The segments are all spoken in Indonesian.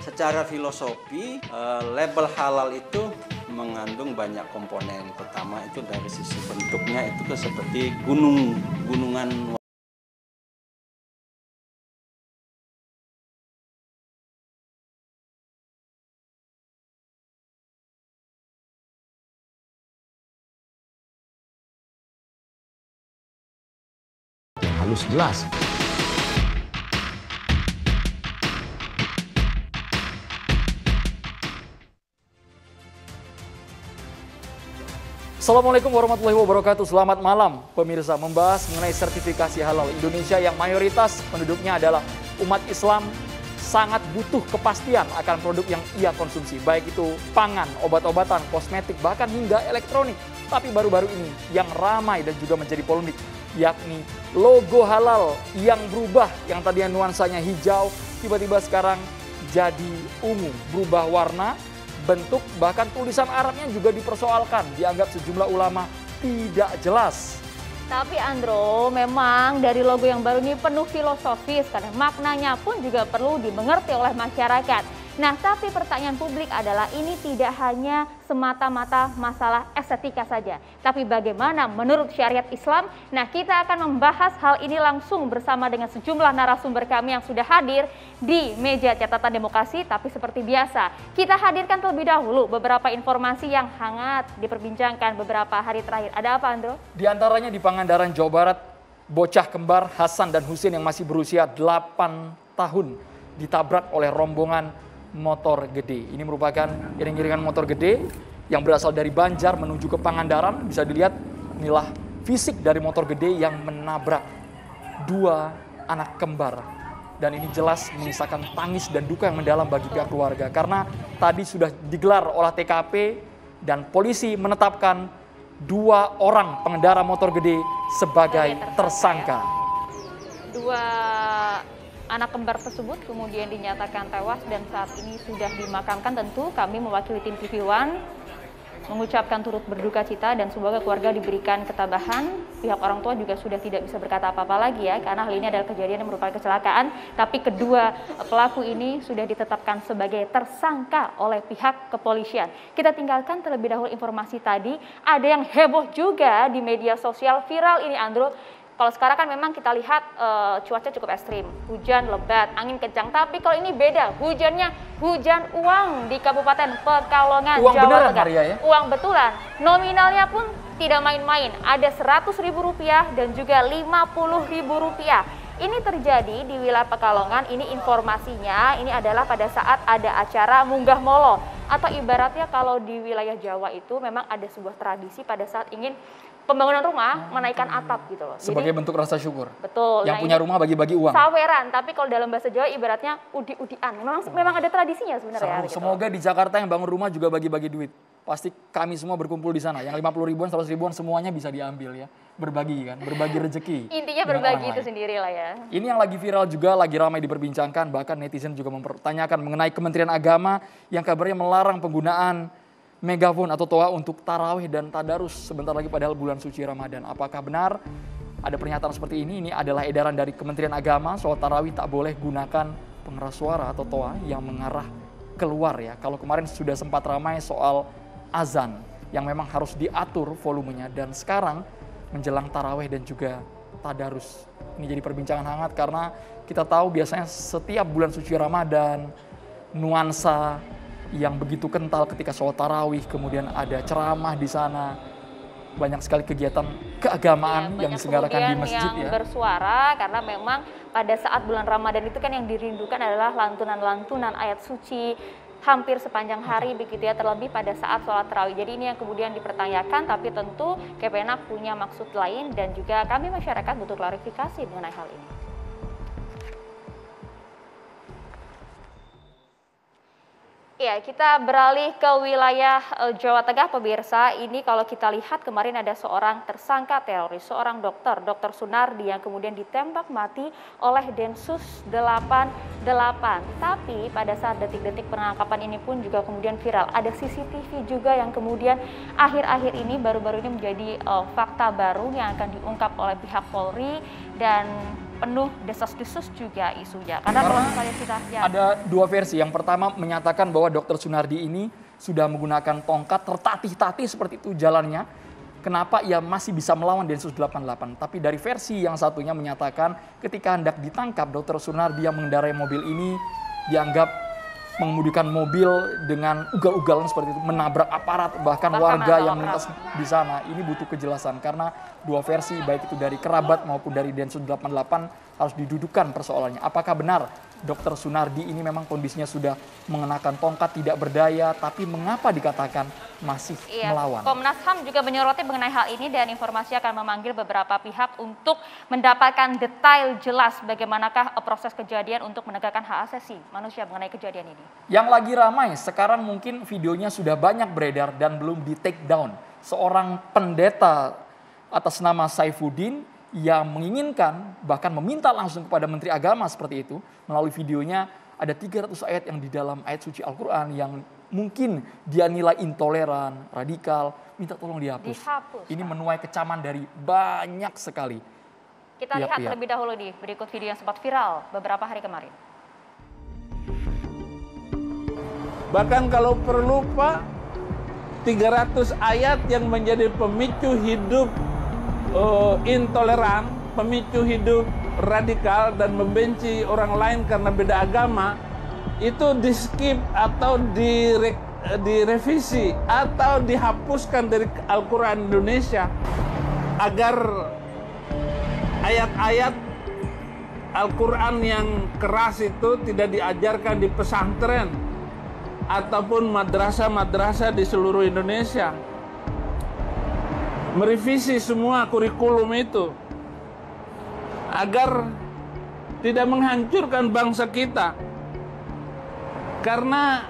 Secara filosofi, label halal itu mengandung banyak komponen. Pertama itu dari sisi bentuknya itu seperti gunungan. Yang halus jelas. Assalamualaikum warahmatullahi wabarakatuh. Selamat malam pemirsa, membahas mengenai sertifikasi halal. Indonesia yang mayoritas penduduknya adalah umat Islam sangat butuh kepastian akan produk yang ia konsumsi, baik itu pangan, obat-obatan, kosmetik, bahkan hingga elektronik. Tapi baru-baru ini yang ramai dan juga menjadi polemik, yakni logo halal yang berubah, yang tadinya nuansanya hijau, tiba-tiba sekarang jadi ungu, berubah warna, bentuk, bahkan tulisan Arabnya juga dipersoalkan, dianggap sejumlah ulama tidak jelas. Tapi Andro, memang dari logo yang baru ini penuh filosofis, karena maknanya pun juga perlu dimengerti oleh masyarakat. Nah, tapi pertanyaan publik adalah ini tidak hanya semata-mata masalah estetika saja, tapi bagaimana menurut syariat Islam. Nah, kita akan membahas hal ini langsung bersama dengan sejumlah narasumber kami yang sudah hadir di meja catatan demokrasi. Tapi seperti biasa, kita hadirkan terlebih dahulu beberapa informasi yang hangat diperbincangkan beberapa hari terakhir. Ada apa, Andro? Di antaranya di Pangandaran, Jawa Barat, bocah kembar Hasan dan Husin yang masih berusia 8 tahun ditabrak oleh rombongan motor gede. Ini merupakan iring-iringan motor gede yang berasal dari Banjar menuju ke Pangandaran. Bisa dilihat inilah fisik dari motor gede yang menabrak dua anak kembar. Dan ini jelas menyisakan tangis dan duka yang mendalam bagi pihak keluarga. Karena tadi sudah digelar olah TKP dan polisi menetapkan 2 orang pengendara motor gede sebagai tersangka. Dua anak kembar tersebut kemudian dinyatakan tewas dan saat ini sudah dimakamkan. Tentu kami mewakili tim TV One mengucapkan turut berduka cita dan semoga keluarga diberikan ketabahan. Pihak orang tua juga sudah tidak bisa berkata apa-apa lagi ya, karena hal ini adalah kejadian yang merupakan kecelakaan. Tapi kedua pelaku ini sudah ditetapkan sebagai tersangka oleh pihak kepolisian. Kita tinggalkan terlebih dahulu informasi tadi. Ada yang heboh juga di media sosial, viral ini Andro. Kalau sekarang kan memang kita lihat cuaca cukup ekstrim, hujan lebat, angin kencang. Tapi kalau ini beda, hujannya hujan uang di Kabupaten Pekalongan, Uang Jawa beneran, Tengah. Maria, ya? Uang betulan, nominalnya pun tidak main-main. Ada Rp100.000 dan juga Rp50.000. Ini terjadi di wilayah Pekalongan. Ini informasinya, ini adalah pada saat ada acara munggah molo. Atau ibaratnya kalau di wilayah Jawa itu memang ada sebuah tradisi pada saat ingin pembangunan rumah menaikkan atap gitu loh. Sebagai Jadi, bentuk rasa syukur. betul. Yang punya rumah bagi-bagi uang. Saweran, tapi kalau dalam bahasa Jawa ibaratnya udi-udian. Memang ada tradisinya sebenarnya. Gitu. Semoga di Jakarta yang bangun rumah juga bagi-bagi duit. Pasti kami semua berkumpul di sana. Yang 50 ribuan, 100 ribuan semuanya bisa diambil ya. Berbagi kan, berbagi rezeki. Intinya berbagi itu sendiri lah ya. Ini yang lagi viral juga, lagi ramai diperbincangkan. Bahkan netizen juga mempertanyakan mengenai Kementerian Agama yang kabarnya melarang penggunaan megafon atau toa untuk tarawih dan tadarus sebentar lagi padahal bulan suci Ramadan. Apakah benar ada pernyataan seperti ini? Ini adalah edaran dari Kementerian Agama soal tarawih tak boleh gunakan pengeras suara atau toa yang mengarah keluar ya. Kalau kemarin sudah sempat ramai soal azan yang memang harus diatur volumenya, dan sekarang menjelang tarawih dan juga tadarus ini jadi perbincangan hangat karena kita tahu biasanya setiap bulan suci Ramadan nuansa yang begitu kental ketika sholat tarawih, kemudian ada ceramah di sana, banyak sekali kegiatan keagamaan yang diselenggarakan di masjid yang bersuara, karena memang pada saat bulan Ramadan itu kan yang dirindukan adalah lantunan-lantunan ayat suci hampir sepanjang hari begitu ya, terlebih pada saat sholat tarawih. Jadi ini yang kemudian dipertanyakan, tapi tentu Kemenak punya maksud lain dan juga kami masyarakat butuh klarifikasi mengenai hal ini. Ya, kita beralih ke wilayah Jawa Tengah, pemirsa. Ini kalau kita lihat kemarin ada seorang tersangka teroris, seorang dokter, Dr. Sunardi yang kemudian ditembak mati oleh Densus 88. Tapi pada saat detik-detik penangkapan ini pun juga kemudian viral. Ada CCTV juga yang kemudian akhir-akhir ini baru-baru ini menjadi fakta baru yang akan diungkap oleh pihak Polri, dan penuh desas-desus juga isunya. Karena kalau misalnya kita ada dua versi. Yang pertama menyatakan bahwa Dr. Sunardi ini sudah menggunakan tongkat tertatih-tatih seperti itu jalannya. Kenapa ia masih bisa melawan Densus 88? Tapi dari versi yang satunya menyatakan ketika hendak ditangkap Dr. Sunardi yang mengendarai mobil ini dianggap mengemudikan mobil dengan ugal-ugalan seperti itu, menabrak aparat, bahkan warga yang melintas di sana. Ini butuh kejelasan karena dua versi baik itu dari kerabat maupun dari Densus 88 harus didudukan persoalannya. Apakah benar Dr. Sunardi ini memang kondisinya sudah mengenakan tongkat tidak berdaya, tapi mengapa dikatakan masih melawan? Komnas HAM juga menyoroti mengenai hal ini dan informasi akan memanggil beberapa pihak untuk mendapatkan detail jelas bagaimanakah proses kejadian untuk menegakkan hak asasi manusia mengenai kejadian ini. Yang lagi ramai sekarang mungkin videonya sudah banyak beredar dan belum di take down. Seorang pendeta atas nama Saifuddin yang menginginkan bahkan meminta langsung kepada Menteri Agama seperti itu. Melalui videonya ada 300 ayat yang di dalam ayat suci Al-Quran yang mungkin dia nilai intoleran, radikal, minta tolong dihapus. Ini menuai kecaman dari banyak sekali. Kita lihat terlebih dahulu nih berikut video yang sempat viral beberapa hari kemarin. Bahkan kalau perlu Pak, 300 ayat yang menjadi pemicu hidup intoleran, pemicu hidup radikal dan membenci orang lain karena beda agama, itu di skip atau direvisi atau dihapuskan dari Al-Quran Indonesia agar ayat-ayat Al-Quran yang keras itu tidak diajarkan di pesantren ataupun madrasah-madrasah di seluruh Indonesia. Merevisi semua kurikulum itu agar tidak menghancurkan bangsa kita. Karena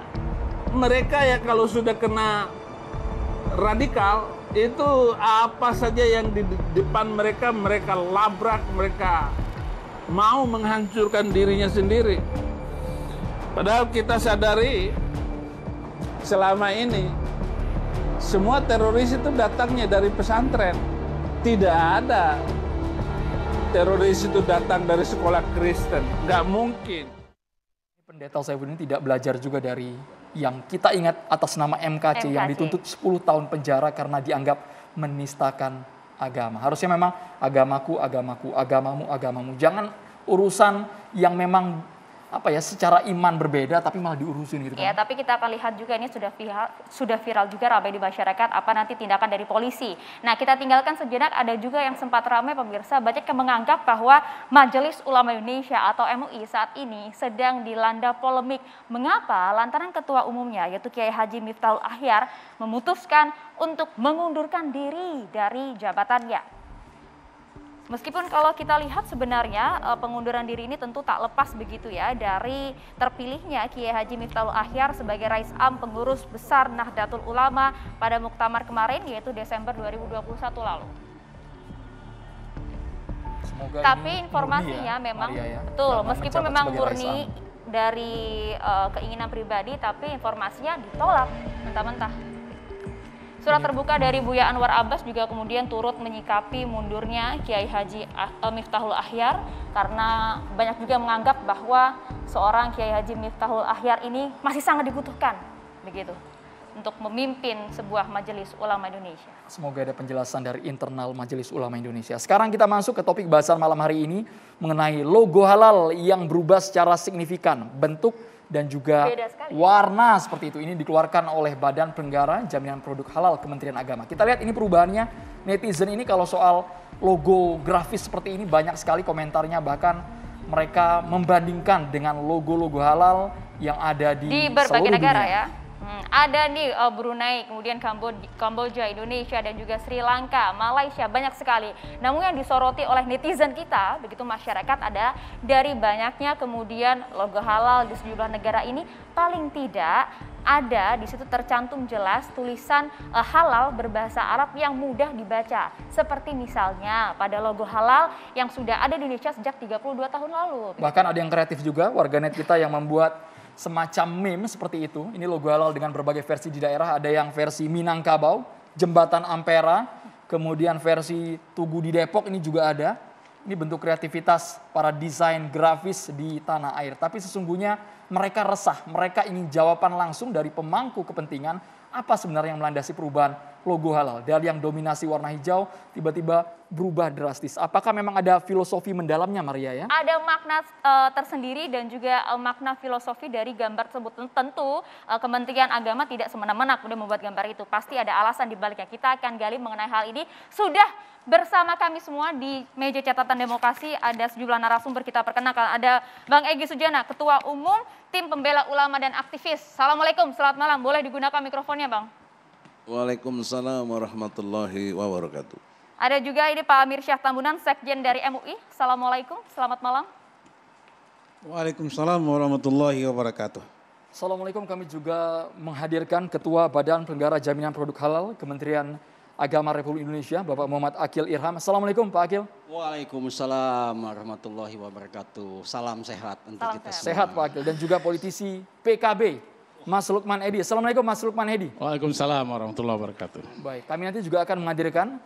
mereka ya kalau sudah kena radikal, itu apa saja yang di depan mereka, mereka labrak, mereka mau menghancurkan dirinya sendiri. Padahal kita sadari selama ini semua teroris itu datangnya dari pesantren. Tidak ada teroris itu datang dari sekolah Kristen. Nggak mungkin. Pendeta Saifuddin tidak belajar juga dari yang kita ingat atas nama MKC yang dituntut 10 tahun penjara karena dianggap menistakan agama. Harusnya memang agamaku, agamaku, agamamu, agamamu. Jangan urusan yang memang secara iman berbeda tapi malah diurusin gitu kan. Ya, tapi kita akan lihat juga ini sudah viral juga ramai di masyarakat apa nanti tindakan dari polisi. Nah, kita tinggalkan sejenak, ada juga yang sempat ramai pemirsa, banyak yang menganggap bahwa Majelis Ulama Indonesia atau MUI saat ini sedang dilanda polemik. Mengapa? Lantaran ketua umumnya yaitu Kiai Haji Miftahul Ahyar memutuskan untuk mengundurkan diri dari jabatannya. Meskipun kalau kita lihat sebenarnya pengunduran diri ini tentu tak lepas begitu ya dari terpilihnya Kiai Haji Miftahul Ahyar sebagai Rais Am Pengurus Besar Nahdlatul Ulama pada muktamar kemarin yaitu Desember 2021 lalu. Semoga tapi informasinya memang betul, meskipun memang murni dari keinginan pribadi, tapi informasinya ditolak mentah-mentah. Surat terbuka dari Buya Anwar Abbas juga kemudian turut menyikapi mundurnya Kiai Haji Miftahul Ahyar karena banyak juga menganggap bahwa seorang Kiai Haji Miftahul Ahyar ini masih sangat dibutuhkan begitu untuk memimpin sebuah Majelis Ulama Indonesia. Semoga ada penjelasan dari internal Majelis Ulama Indonesia. Sekarang kita masuk ke topik bahasan malam hari ini mengenai logo halal yang berubah secara signifikan bentuk dan juga warna seperti itu. Ini dikeluarkan oleh Badan Penyelenggara Jaminan Produk Halal Kementerian Agama. Kita lihat ini perubahannya. Netizen ini kalau soal logo grafis seperti ini banyak sekali komentarnya, bahkan mereka membandingkan dengan logo-logo halal yang ada di berbagai negara dunia. Ya. Ada nih Brunei, kemudian Kamboja, Indonesia, dan juga Sri Lanka, Malaysia, banyak sekali. Namun yang disoroti oleh netizen kita, begitu masyarakat, ada dari banyaknya kemudian logo halal di sejumlah negara ini, paling tidak ada di situ tercantum jelas tulisan halal berbahasa Arab yang mudah dibaca. Seperti misalnya pada logo halal yang sudah ada di Indonesia sejak 32 tahun lalu. Bahkan ada yang kreatif juga, warganet kita yang membuat semacam meme seperti itu. Ini logo halal dengan berbagai versi di daerah. Ada yang versi Minangkabau, Jembatan Ampera, kemudian versi Tugu di Depok ini juga ada. Ini bentuk kreativitas para desain grafis di tanah air. Tapi sesungguhnya mereka resah, mereka ingin jawaban langsung dari pemangku kepentingan apa sebenarnya yang melandasi perubahan logo halal. Dari yang dominasi warna hijau tiba-tiba berubah drastis. Apakah memang ada filosofi mendalamnya Maria ya? Ada makna tersendiri dan juga makna filosofi dari gambar tersebut. Tentu Kementerian Agama tidak semena-mena kemudian membuat gambar itu. Pasti ada alasan di baliknya. Kita akan gali mengenai hal ini. Sudah bersama kami semua di meja catatan demokrasi ada sejumlah narasumber, kita perkenalkan. Ada Bang Egy Sujana, Ketua Umum Tim Pembela Ulama dan Aktivis. Assalamualaikum, selamat malam. Boleh digunakan mikrofonnya Bang. Waalaikumsalam warahmatullahi wabarakatuh. Ada juga ini Pak Amir Syah Tambunan, Sekjen dari MUI. Assalamualaikum, selamat malam. Waalaikumsalam warahmatullahi wabarakatuh. Assalamualaikum, kami juga menghadirkan Ketua Badan Penyelenggara Jaminan Produk Halal Kementerian Agama Republik Indonesia, Bapak Muhammad Akil Irham. Assalamualaikum Pak Akil. Waalaikumsalam warahmatullahi wabarakatuh. Salam sehat untuk kita semua. Sehat Pak Akil. Dan juga politisi PKB, Mas Lukman Edi. Assalamualaikum Mas Lukman Edi. Waalaikumsalam warahmatullahi wabarakatuh. Baik, kami nanti juga akan menghadirkan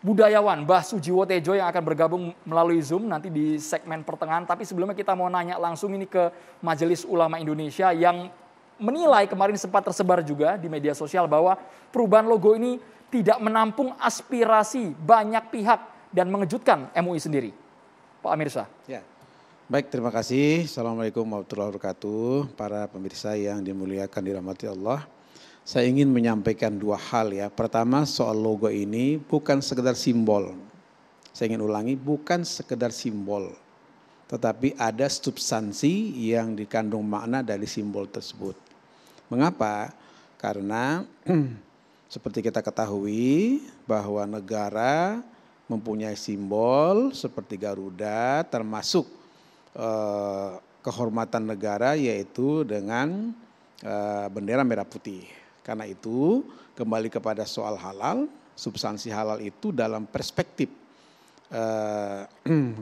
budayawan Mbah Sujiwo Tejo yang akan bergabung melalui Zoom nanti di segmen pertengahan. Tapi sebelumnya kita mau nanya langsung ini ke Majelis Ulama Indonesia yang menilai kemarin sempat tersebar juga di media sosial bahwa perubahan logo ini tidak menampung aspirasi banyak pihak dan mengejutkan MUI sendiri. Pak Amir Syah. Ya. Baik, terima kasih. Assalamualaikum warahmatullahi wabarakatuh. Para pemirsa yang dimuliakan dirahmati Allah. Saya ingin menyampaikan dua hal ya. Pertama, soal logo ini bukan sekedar simbol. Saya ingin ulangi, bukan sekedar simbol. Tetapi ada substansi yang dikandung makna dari simbol tersebut. Mengapa? Karena seperti kita ketahui bahwa negara mempunyai simbol seperti Garuda, termasuk kehormatan negara yaitu dengan bendera merah putih. Karena itu kembali kepada soal halal, substansi halal itu dalam perspektif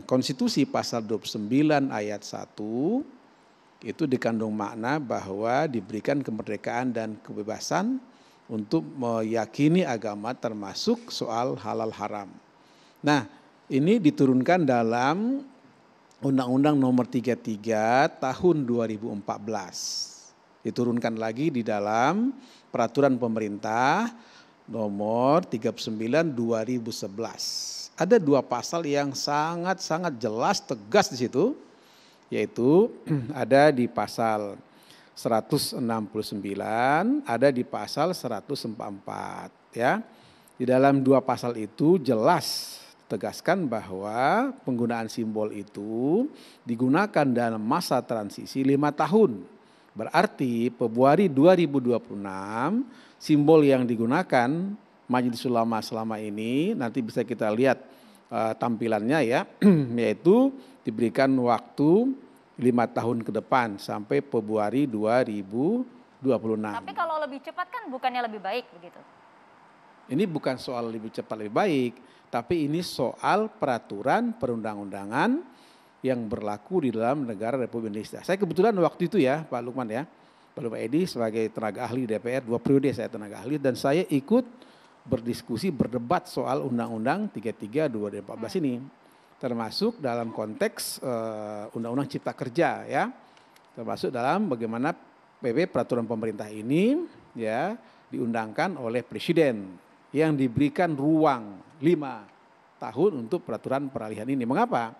Konstitusi pasal 29 ayat 1 itu dikandung makna bahwa diberikan kemerdekaan dan kebebasan untuk meyakini agama termasuk soal halal haram. Nah, ini diturunkan dalam Undang-Undang Nomor 33 Tahun 2014. Diturunkan lagi di dalam Peraturan Pemerintah Nomor 39 2011. Ada dua pasal yang sangat-sangat jelas, tegas di situ, yaitu ada di pasal 169, ada di pasal 144 ya. Di dalam dua pasal itu jelas tegaskan bahwa penggunaan simbol itu digunakan dalam masa transisi 5 tahun. Berarti Februari 2026 simbol yang digunakan Majelis Ulama selama ini nanti bisa kita lihat tampilannya ya, yaitu diberikan waktu 5 tahun ke depan sampai Februari 2026. Tapi kalau lebih cepat kan bukannya lebih baik begitu? Ini bukan soal lebih cepat lebih baik, tapi ini soal peraturan perundang-undangan yang berlaku di dalam negara Republik Indonesia. Saya kebetulan waktu itu ya Pak Lukman ya, Pak Lukman Edi sebagai tenaga ahli DPR, 2 periode saya tenaga ahli dan saya ikut berdiskusi, berdebat soal Undang-Undang 33 2014 ini. Termasuk dalam konteks Undang-Undang Cipta Kerja ya, termasuk dalam bagaimana PP peraturan pemerintah ini ya diundangkan oleh Presiden yang diberikan ruang 5 tahun untuk peraturan peralihan ini. Mengapa?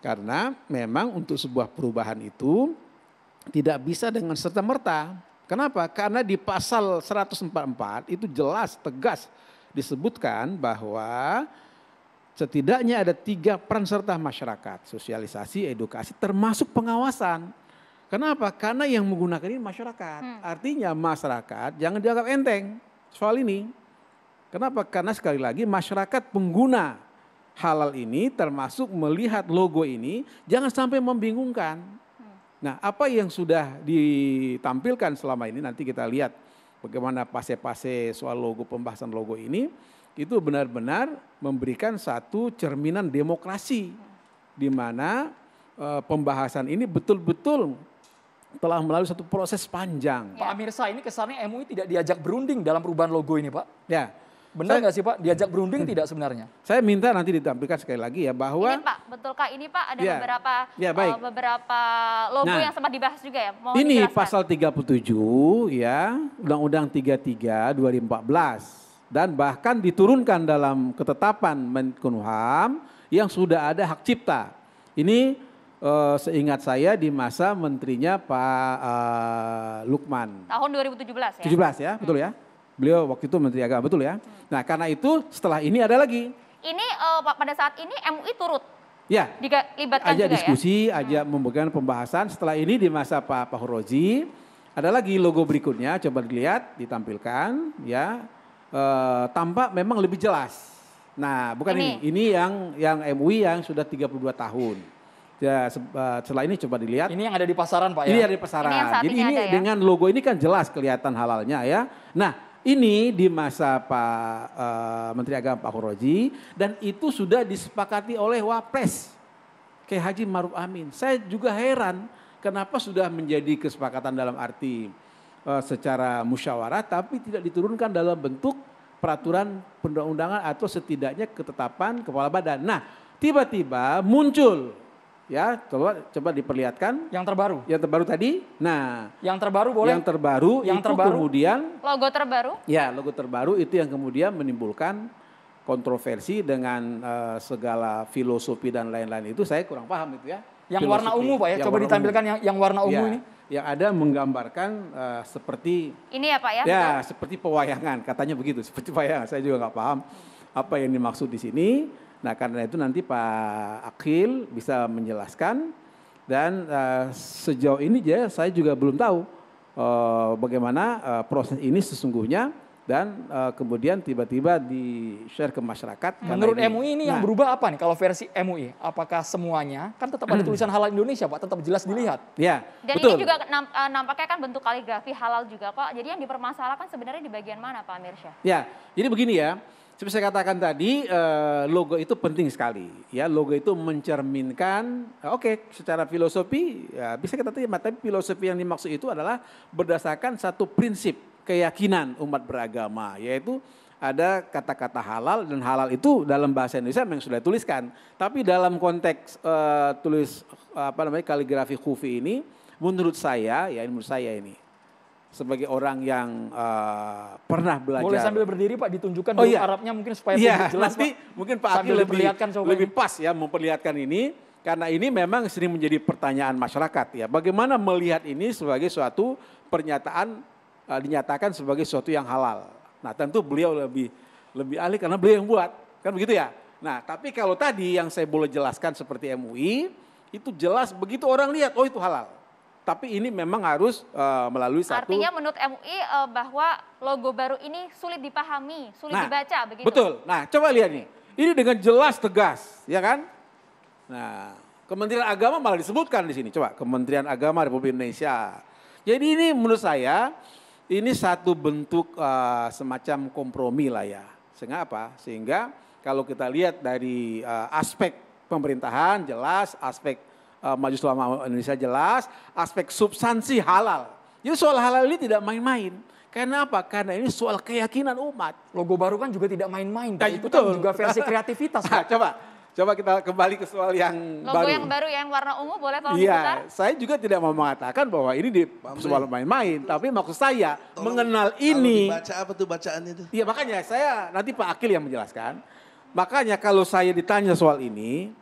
Karena memang untuk sebuah perubahan itu tidak bisa dengan serta-merta. Kenapa? Karena di pasal 144 itu jelas tegas disebutkan bahwa setidaknya ada 3 peran serta masyarakat, sosialisasi, edukasi, termasuk pengawasan. Kenapa? Karena yang menggunakan ini masyarakat. Artinya masyarakat jangan dianggap enteng soal ini. Kenapa? Karena sekali lagi masyarakat pengguna halal ini termasuk melihat logo ini jangan sampai membingungkan. Nah, apa yang sudah ditampilkan selama ini nanti kita lihat bagaimana pase-pase soal logo, pembahasan logo ini. Itu benar-benar memberikan satu cerminan demokrasi di mana pembahasan ini betul-betul telah melalui satu proses panjang. Pak Amir Syah, ini kesannya MUI tidak diajak berunding dalam perubahan logo ini Pak. Ya, Benar nggak sih Pak, diajak berunding tidak sebenarnya? Saya minta nanti ditampilkan sekali lagi ya bahwa Ini Pak, betulkah ini Pak ada Ya. beberapa Ya, baik. beberapa logo Nah, yang sempat dibahas juga ya? Mohon ini dijelaskan. pasal 37 ya, Undang-Undang 33 2014 dan bahkan diturunkan dalam ketetapan Menkumham yang sudah ada hak cipta. Ini seingat saya di masa menterinya Pak Lukman. Tahun 2017 ya? 17 ya, betul ya? Beliau waktu itu Menteri Agama, betul ya? Nah karena itu setelah ini ada lagi. Ini Pak pada saat ini MUI turut Ya, dilibatkan ajak juga diskusi, ajak memberikan pembahasan. Setelah ini di masa Pak Rozi, ada lagi logo berikutnya, coba dilihat, ditampilkan ya. Tampak memang lebih jelas. Nah bukan ini yang MUI yang sudah 32 tahun. Ya, setelah ini coba dilihat. Ini yang ada di pasaran Pak ya? Ini ada di pasaran. Ini yang saat Jadi ini ini ada ya? dengan logo ini kan jelas kelihatan halalnya ya. Nah ini di masa Pak Menteri Agama Pak Rozi dan itu sudah disepakati oleh Wapres Kiai Haji Maruf Amin. Saya juga heran kenapa sudah menjadi kesepakatan dalam arti secara musyawarah tapi tidak diturunkan dalam bentuk peraturan perundang-undangan atau setidaknya ketetapan kepala badan. Nah tiba-tiba muncul. Ya, coba diperlihatkan. Yang terbaru. Yang terbaru tadi. Nah, yang terbaru boleh. Yang terbaru kemudian logo terbaru? Ya, logo terbaru itu yang kemudian menimbulkan kontroversi dengan segala filosofi dan lain-lain itu saya kurang paham itu ya. Yang filosofi, warna ungu Pak ya. Coba ditampilkan yang warna ungu ini. Yang ada menggambarkan seperti ini ya Pak ya? Ya, betul? seperti pewayangan, katanya begitu, seperti pewayangan. Saya juga nggak paham apa yang dimaksud di sini. Nah karena itu nanti Pak Akhil bisa menjelaskan dan sejauh ini saya juga belum tahu bagaimana proses ini sesungguhnya dan kemudian tiba-tiba di-share ke masyarakat. Menurut MUI ini yang berubah apa nih kalau versi MUI? Apakah semuanya? Kan tetap ada tulisan halal Indonesia Pak, tetap jelas dilihat. Ya, dan betul. ini juga nampaknya kan bentuk kaligrafi halal juga Pak. Jadi yang dipermasalahkan sebenarnya di bagian mana Pak Mirsya? Ya, jadi begini ya. Seperti saya katakan tadi, logo itu penting sekali. Ya, logo itu mencerminkan, secara filosofi ya bisa kita terima. Tapi filosofi yang dimaksud itu adalah berdasarkan satu prinsip keyakinan umat beragama, yaitu ada kata-kata halal dan halal itu dalam bahasa Indonesia memang sudah dituliskan. Tapi dalam konteks kaligrafi khufi ini, menurut saya ini. Sebagai orang yang pernah belajar. Boleh sambil berdiri Pak, ditunjukkan dulu Arabnya mungkin supaya lebih jelas nanti Pak. Mungkin Pak Akil lebih pas ya memperlihatkan ini. Karena ini memang sering menjadi pertanyaan masyarakat ya. Bagaimana melihat ini sebagai suatu pernyataan, dinyatakan sebagai suatu yang halal. Nah tentu beliau lebih ahli karena beliau yang buat. Kan begitu ya. Nah tapi kalau tadi yang saya boleh jelaskan seperti MUI, itu jelas begitu orang lihat, oh itu halal. Tapi ini memang harus melalui satu. Artinya menurut MUI bahwa logo baru ini sulit dipahami, sulit dibaca begitu. Betul. Nah coba lihat nih. Ini dengan jelas tegas, ya kan? Nah Kementerian Agama malah disebutkan di sini. Coba Kementerian Agama Republik Indonesia. Jadi ini menurut saya ini satu bentuk semacam kompromi lah ya. Sehingga apa? Sehingga kalau kita lihat dari aspek pemerintahan jelas, aspek Majelis Ulama Indonesia jelas, aspek substansi halal. Jadi soal halal ini tidak main-main. Karena apa? Karena ini soal keyakinan umat. Logo baru kan juga tidak main-main. Nah, itu betul. kan juga versi kreativitas. Nah, coba kita kembali ke soal yang logo baru. yang baru yang warna ungu boleh tolong diputar? Iya, saya juga tidak mau mengatakan bahwa ini soal main-main. Tapi maksud saya mengenal ini. Baca apa tuh bacaannya itu? Iya makanya saya nanti Pak Akil yang menjelaskan. Makanya kalau saya ditanya soal ini,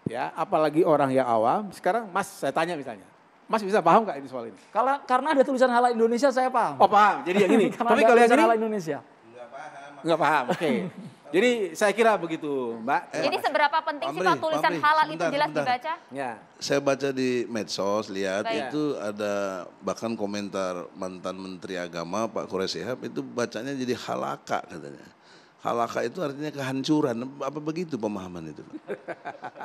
ya apalagi orang yang awam, sekarang Mas saya tanya misalnya, Mas bisa paham nggak ini soal ini? Karena ada tulisan halal Indonesia saya paham. Oh paham, jadi yang ini. Tapi kalau yang ini halal Indonesia. nggak paham, oke. Jadi saya kira begitu Mbak. Jadi seberapa penting sih Pak tulisan halal itu jelas dibaca? Ya. Saya baca di medsos, lihat Baik. itu ada bahkan komentar mantan Menteri Agama Pak Quraish Shihab itu bacanya jadi halaka katanya. Halaka itu artinya kehancuran, apa begitu pemahaman itu?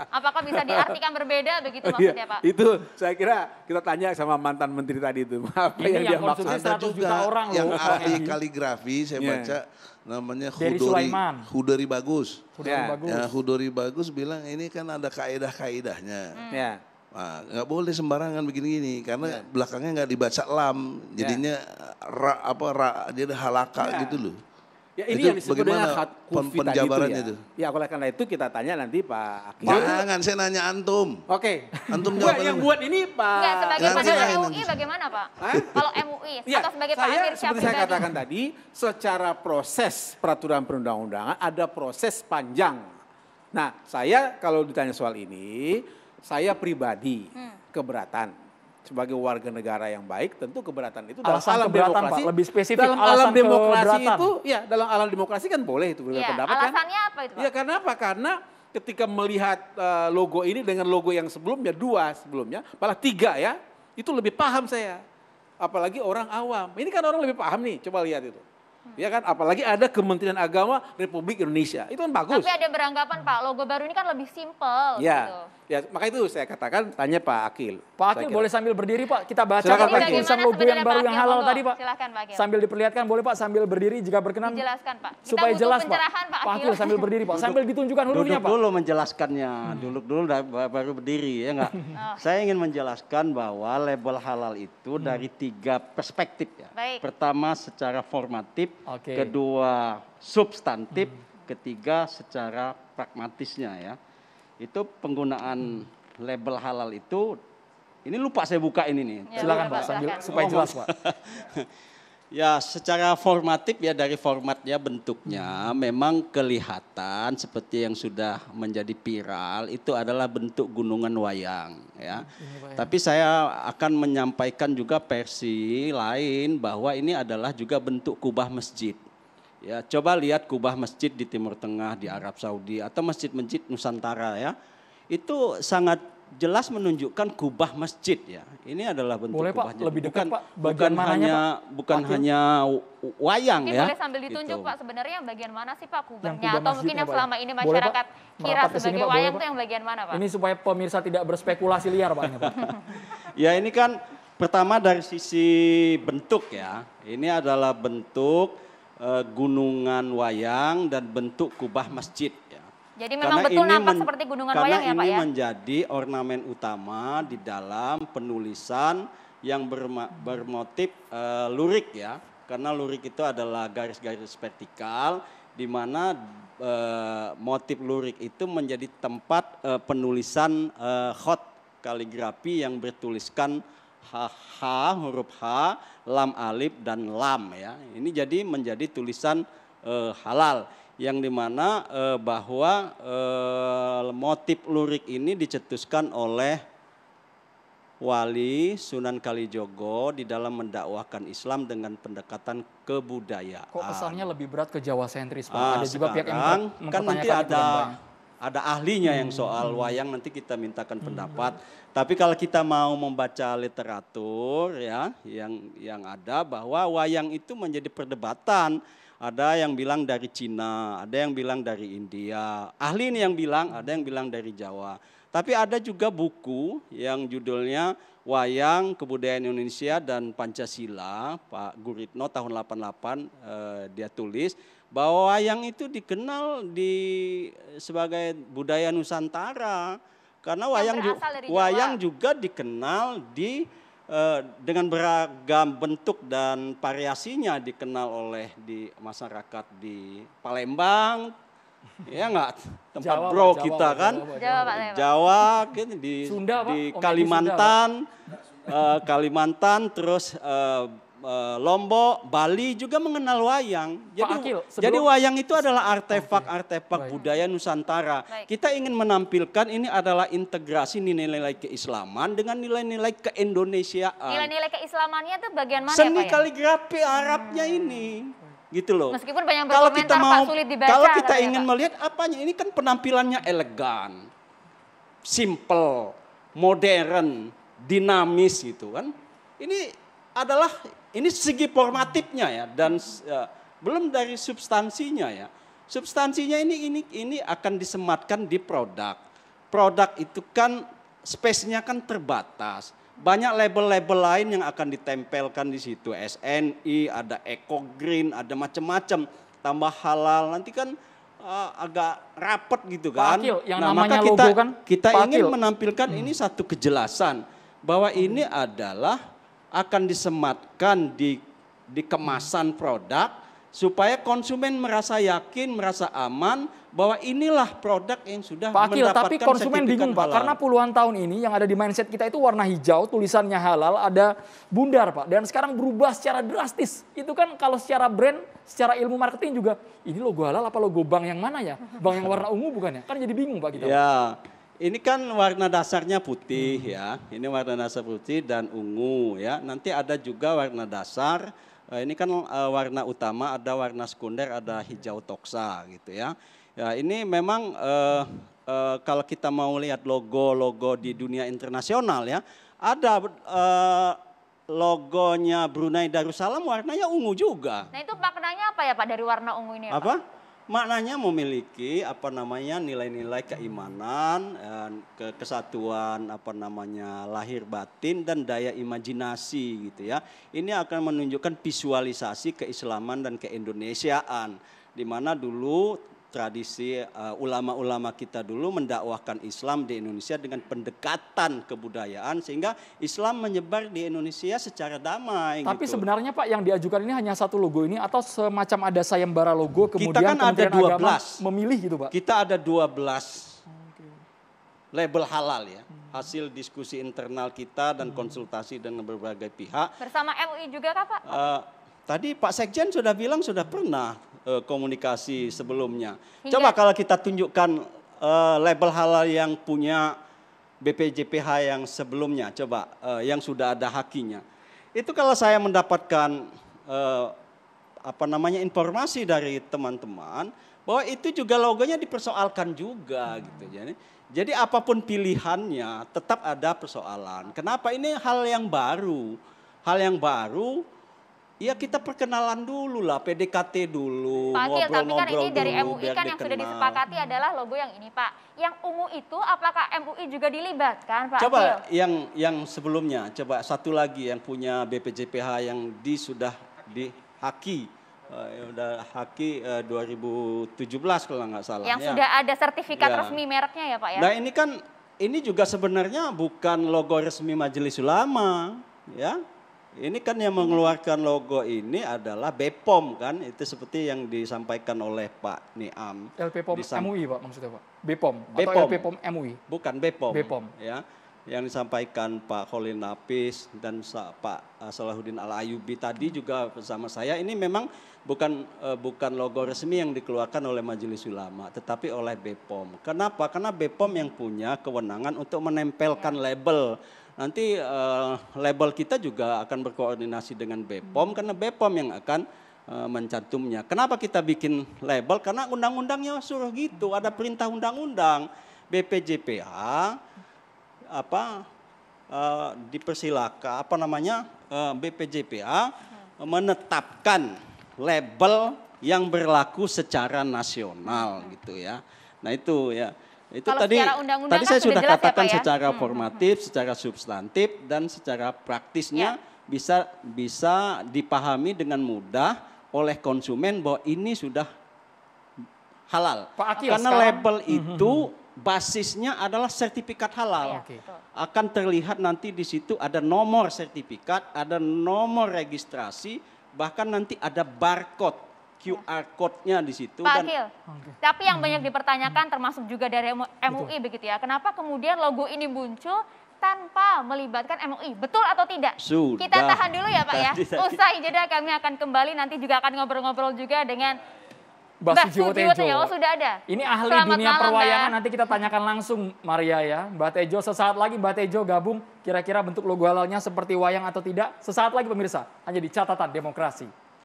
Apakah bisa diartikan berbeda begitu maksudnya Pak? Itu saya kira kita tanya sama mantan menteri tadi itu. Apa Ini yang dia yang maksud? konsumsi Ada 100 juta juga orang yang loh. ahli kaligrafi saya baca namanya Dari Sulaiman. Hudori Bagus. Ya. Bagus. Ya, Hudori Bagus bilang ini kan ada kaedah-kaedahnya. Ya. Nah, nggak boleh sembarangan begini-gini karena belakangnya nggak dibaca lam, jadinya ra, dia ada halaka gitu loh. Ya ini Itu yang disebut dengan bagaimana hak kufi tadi penjabarannya itu itu? ya. Ya oleh karena itu kita tanya nanti Pak Akil. Jangan, saya nanya antum. Oke. Antum Enggak, jawabannya. yang buat ini Pak. Enggak, sebagai Nanti Panitra lain, MUI nanti. bagaimana Pak? Hah? Kalau MUI Ya, atau sebagai Pak saya Amir Syah seperti saya pribadi? katakan tadi, secara proses peraturan perundang-undangan ada proses panjang. Nah, saya kalau ditanya soal ini, saya pribadi keberatan. Sebagai warga negara yang baik, tentu keberatan itu dalam Alasan alam keberatan, demokrasi. Pak, lebih spesifik dalam alasan alam demokrasi keberatan. itu, ya dalam alam demokrasi kan boleh itu berbeda Iya, pendapat kan. alasannya apa itu Pak? Ya karena apa? Karena ketika melihat logo ini dengan logo yang sebelumnya, 2 sebelumnya, malah 3 ya, itu lebih paham saya. Apalagi orang awam. Ini kan orang lebih paham nih, coba lihat itu. Ya kan, apalagi ada Kementerian Agama Republik Indonesia. Itu kan bagus. Tapi ada yang beranggapan Pak, logo baru ini kan lebih simpel gitu. Ya, ya maka itu saya katakan tanya Pak Akil. Pak Akil boleh sambil berdiri Pak, kita baca Silakan, Pak Akil. tulisan logo yang baru yang halal tadi Pak. Silakan Pak Akil. Sambil diperlihatkan boleh Pak, sambil berdiri jika berkenan. Dijelaskan Pak. Kita Supaya butuh jelas Pak. pencerahan Pak Akil. Akil sambil berdiri Pak, sambil ditunjukkan hurufnya Duduk Pak. dulu menjelaskannya, duduk dulu baru berdiri ya enggak. Saya ingin menjelaskan bahwa label halal itu dari 3 perspektif ya. Baik. Pertama secara formatif, Oke. kedua substantif, ketiga secara pragmatisnya ya. Itu penggunaan label halal itu, ini lupa saya buka ini nih. Ya, Silakan boleh, Pak, sambil silakan. supaya jelas Pak. Ya secara formatif ya dari formatnya bentuknya memang kelihatan seperti yang sudah menjadi viral itu adalah bentuk gunungan wayang ya. Tapi saya akan menyampaikan juga versi lain bahwa ini adalah juga bentuk kubah masjid. Ya coba lihat kubah masjid di Timur Tengah, di Arab Saudi atau masjid-masjid Nusantara ya. Itu sangat jelas menunjukkan kubah masjid ya. Ini adalah bentuk Boleh, Pak, kubah masjid. lebih dekat, Pak. Bagian Bukan mananya, hanya Pak? bukan Wakil. hanya wayang Mungkin ya. boleh sambil ditunjuk gitu. Pak, sebenarnya yang bagian mana sih Pak kubahnya? kubah Atau mungkin masjidnya, yang Pak, selama ya? ini Boleh, Pak? masyarakat kira Merapat ke sini, sebagai Pak, boleh, wayang Pak? itu yang bagian mana Pak? Ini supaya pemirsa tidak berspekulasi liar Pak. Ini, Pak. Ya ini kan pertama dari sisi bentuk ya. Ini adalah bentuk gunungan wayang dan bentuk kubah masjid ya. Jadi memang betul nampak seperti gunungan wayang ya Pak Karena ya? ini menjadi ornamen utama di dalam penulisan yang bermotif lurik ya. Karena lurik itu adalah garis-garis vertikal di mana motif lurik itu menjadi tempat penulisan khot kaligrafi yang bertuliskan huruf H, lam alif dan lam ya. Ini jadi menjadi tulisan halal yang dimana bahwa motif lurik ini dicetuskan oleh Wali Sunan Kalijogo di dalam mendakwahkan Islam dengan pendekatan kebudayaan. Kok kesannya lebih berat ke Jawa sentris Pak? Ada juga pihak yang Sekarang kan nanti mempertanyakan itu dan banyak. ada ahlinya yang soal wayang nanti kita mintakan pendapat. Tapi kalau kita mau membaca literatur ya yang ada bahwa wayang itu menjadi perdebatan. Ada yang bilang dari Cina, ada yang bilang dari India. Ahli ini yang bilang, ada yang bilang dari Jawa. Tapi ada juga buku yang judulnya Wayang Kebudayaan Indonesia dan Pancasila, Pak Guritno tahun 88 dia tulis bahwa wayang itu dikenal sebagai budaya Nusantara. Karena wayang juga dikenal dengan beragam bentuk dan variasinya dikenal oleh di masyarakat di Palembang, ya enggak tempat Jawa, bro Jawa, kita Jawa, kan, Jawa kan di Sunda, Pak. di Om Kalimantan, Kalimantan terus Lombok, Bali juga mengenal wayang. Akil, Jadi wayang itu adalah artefak budaya Nusantara. Baik. Kita ingin menampilkan ini adalah integrasi nilai-nilai keislaman dengan nilai-nilai keindonesiaan. Nilai-nilai keislamannya itu bagian mana Seni ya Pak ya? kaligrafi Arabnya ini. Gitu loh. Meskipun banyak Kalau berkomentar kita Pak sulit dibaca. kalau kita katanya, ingin Pak. melihat apanya, ini kan penampilannya elegan, simple, modern, dinamis gitu kan. Ini segi formatifnya ya dan belum dari substansinya ya. Substansinya ini akan disematkan di produk. Produk itu kan space-nya kan terbatas. Banyak label-label lain yang akan ditempelkan di situ. SNI, ada Eco Green, ada macam-macam. Tambah halal, nanti kan agak rapet gitu kan. Pak Akil, yang maka namanya logo kan, kita Pak ingin Akil. menampilkan ini satu kejelasan. Bahwa ini adalah akan disematkan di kemasan produk supaya konsumen merasa yakin, merasa aman bahwa inilah produk yang sudah Pak Akil, mendapatkan tapi konsumen sertifikat bingung Pak, halal. karena puluhan tahun ini yang ada di mindset kita itu warna hijau, tulisannya halal, ada bundar Pak. Dan sekarang berubah secara drastis. Itu kan kalau secara brand, secara ilmu marketing juga, ini logo halal apa logo bank yang mana ya? Bank yang warna ungu bukan ya? Kan jadi bingung Pak kita. Ya, ini kan warna dasarnya putih ya. Ini warna dasar putih dan ungu ya. Nanti ada juga warna dasar. Ini kan warna utama, ada warna sekunder, ada hijau toksa gitu ya. Ya ini memang kalau kita mau lihat logo-logo di dunia internasional ya, ada logonya Brunei Darussalam warnanya ungu juga. Nah itu maknanya apa ya Pak dari warna ungu ini ya, Apa? Pak? Maknanya memiliki nilai-nilai keimanan, kesatuan lahir batin dan daya imajinasi gitu ya. Ini akan menunjukkan visualisasi keislaman dan keindonesiaan, di mana dulu tradisi ulama-ulama kita dulu mendakwahkan Islam di Indonesia dengan pendekatan kebudayaan sehingga Islam menyebar di Indonesia secara damai. Tapi gitu. Sebenarnya Pak yang diajukan ini hanya satu logo ini atau semacam ada sayembara logo kemudian Kita kan ada Kementerian Agama 12. memilih gitu Pak? Kita ada 12 label halal ya. Hasil diskusi internal kita dan konsultasi dengan berbagai pihak. Bersama MUI juga kah Pak? Tadi Pak Sekjen sudah bilang sudah pernah komunikasi sebelumnya. Hingga- Coba kalau kita tunjukkan label halal yang punya BPJPH yang sebelumnya, coba yang sudah ada hakinya. Itu kalau saya mendapatkan informasi dari teman-teman bahwa itu juga logonya dipersoalkan juga gitu. Jadi apapun pilihannya tetap ada persoalan. Kenapa ini hal yang baru? Hal yang baru ya kita perkenalan dulu lah, PDKT dulu, Pak Akil, tapi kan ini dari dulu, MUI biar kan yang sudah dikenal. disepakati adalah logo yang ini Pak. Yang ungu itu apakah MUI juga dilibatkan Pak Coba Akil? yang sebelumnya, coba satu lagi yang punya BPJPH yang sudah dihaki, udah haki 2017 kalau nggak salah. Yang ya. sudah ada sertifikat Ya. resmi mereknya ya Pak ya? Nah ini juga sebenarnya bukan logo resmi Majelis Ulama, ya. Ini kan yang mengeluarkan logo ini adalah BPOM kan, itu seperti yang disampaikan oleh Pak Niam. LP POM MUI Pak maksudnya Pak? BPOM atau BPOM. LP POM MUI? Bukan BPOM. BPOM. Ya, yang disampaikan Pak Kholil Nafis dan Pak Salahuddin Al-Ayubi tadi juga bersama saya. Ini memang bukan logo resmi yang dikeluarkan oleh Majelis Ulama, tetapi oleh BPOM. Kenapa? Karena BPOM yang punya kewenangan untuk menempelkan label. Nanti label kita juga akan berkoordinasi dengan BPOM karena BPOM yang akan mencantumnya. Kenapa kita bikin label? Karena undang-undangnya suruh gitu, ada perintah undang-undang. BPJPH dipersilakan BPJPH menetapkan label yang berlaku secara nasional gitu ya. Nah itu ya. Itu Kalau tadi secara undang-undang kan saya sudah sudah jelas ya, katakan Pak, ya? secara formatif, secara substantif dan secara praktisnya bisa dipahami dengan mudah oleh konsumen bahwa ini sudah halal. Pak Akil, Karena sekarang- label itu basisnya adalah sertifikat halal. Iya, betul. Akan terlihat nanti di situ ada nomor sertifikat, ada nomor registrasi, bahkan nanti ada barcode. QR code-nya di situ. Pak Akil, tapi yang banyak dipertanyakan termasuk juga dari MUI begitu ya. Kenapa kemudian logo ini muncul tanpa melibatkan MUI? Betul atau tidak? Sudah. Kita tahan dulu ya Pak ya. Tadi. Usai jeda kami akan kembali nanti juga akan ngobrol-ngobrol juga dengan Mbak Sujiwo Tejo. Oh sudah ada. Ini ahli Selamat dunia malam, perwayangan, Mbak. nanti kita tanyakan langsung Maria ya. Mbak Tejo, sesaat lagi Mbak Tejo gabung, kira-kira bentuk logo halalnya seperti wayang atau tidak. Sesaat lagi pemirsa, hanya di Catatan Demokrasi.